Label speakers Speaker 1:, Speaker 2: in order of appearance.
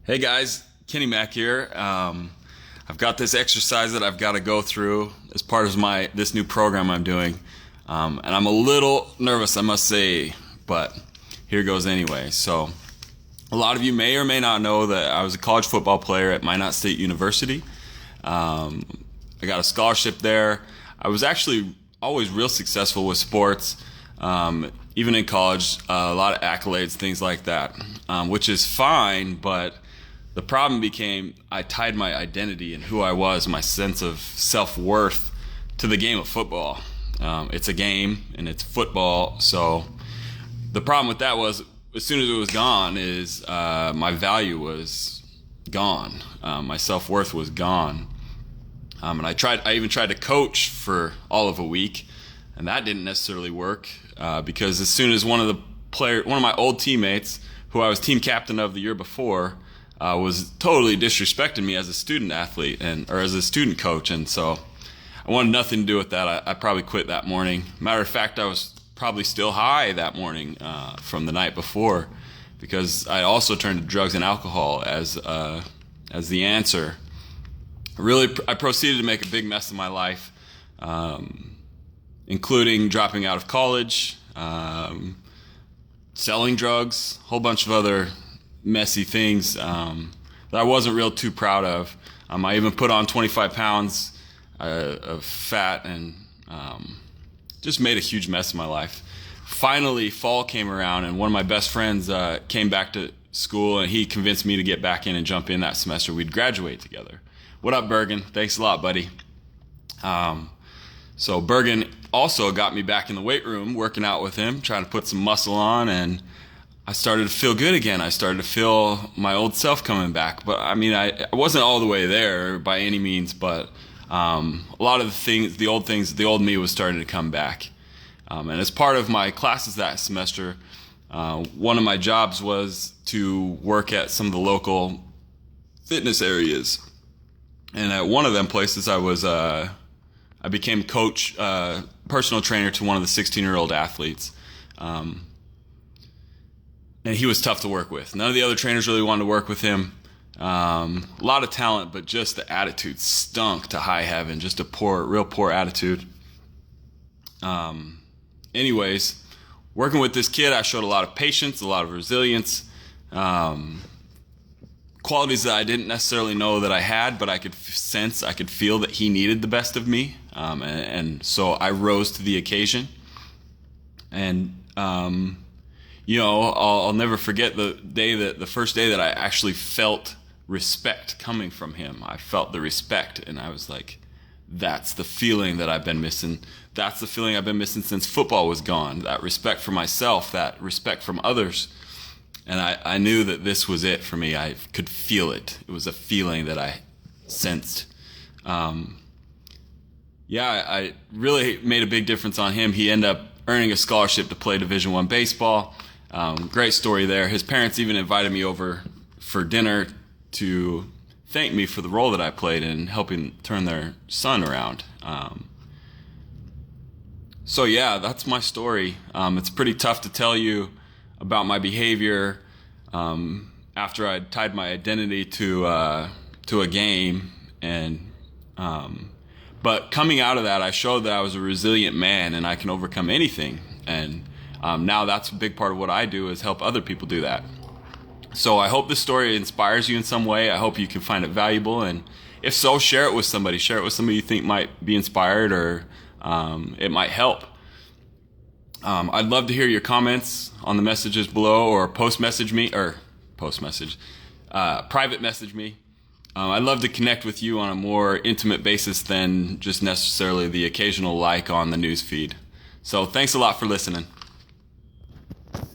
Speaker 1: Hey guys, Kenny Mack here. I've got this exercise that I've got to go through as part of this new program I'm doing, and I'm a little nervous, I must say, but here goes anyway. So, a lot of you may or may not know that I was a college football player at Minot State University. I got a scholarship there. I was actually always real successful with sports, even in college. A lot of accolades, things like that, which is fine, but the problem became I tied my identity and who I was, my sense of self-worth, to the game of football. It's a game and it's football, so the problem with that was as soon as it was gone is my value was gone. My self-worth was gone. And I even tried to coach for all of a week, and that didn't necessarily work because as soon as one of my old teammates, who I was team captain of the year before, was totally disrespecting me as a student athlete or as a student coach, and so I wanted nothing to do with that. I probably quit that morning. Matter of fact, I was probably still high that morning from the night before because I also turned to drugs and alcohol as the answer. I proceeded to make a big mess of my life, including dropping out of college, selling drugs, a whole bunch of other messy things that I wasn't real too proud of. I even put on 25 pounds of fat and just made a huge mess of my life. Finally, fall came around, and one of my best friends came back to school, and he convinced me to get back in and jump in that semester. We'd graduate together. What up, Bergen? Thanks a lot, buddy. So Bergen also got me back in the weight room, working out with him, trying to put some muscle on, and I started to feel good again. I started to feel my old self coming back. But I mean, I wasn't all the way there by any means, but a lot of the old me was starting to come back. And as part of my classes that semester, one of my jobs was to work at some of the local fitness areas. And at one of them places, I became coach, personal trainer to one of the 16-year-old athletes. And he was tough to work with. None of the other trainers really wanted to work with him. A lot of talent, but just the attitude stunk to high heaven. Just a real poor attitude. Anyways, working with this kid, I showed a lot of patience, a lot of resilience, qualities that I didn't necessarily know that I had, but I could sense, I could feel that he needed the best of me. And so I rose to the occasion. And I'll never forget the first day that I actually felt respect coming from him. I felt the respect, and I was like, that's the feeling that I've been missing. That's the feeling I've been missing since football was gone. That respect for myself, that respect from others. And I knew that this was it for me. I could feel it. It was a feeling that I sensed. I really made a big difference on him. He ended up earning a scholarship to play Division I baseball. Great story there. His parents even invited me over for dinner to thank me for the role that I played in helping turn their son around. That's my story. It's pretty tough to tell you about my behavior after I tied my identity to a game, but coming out of that, I showed that I was a resilient man and I can overcome anything. And now that's a big part of what I do is help other people do that. So I hope this story inspires you in some way. I hope you can find it valuable. And if so, share it with somebody. Share it with somebody you think might be inspired or it might help. I'd love to hear your comments on the messages below or private message me. I'd love to connect with you on a more intimate basis than just necessarily the occasional like on the news feed. So thanks a lot for listening.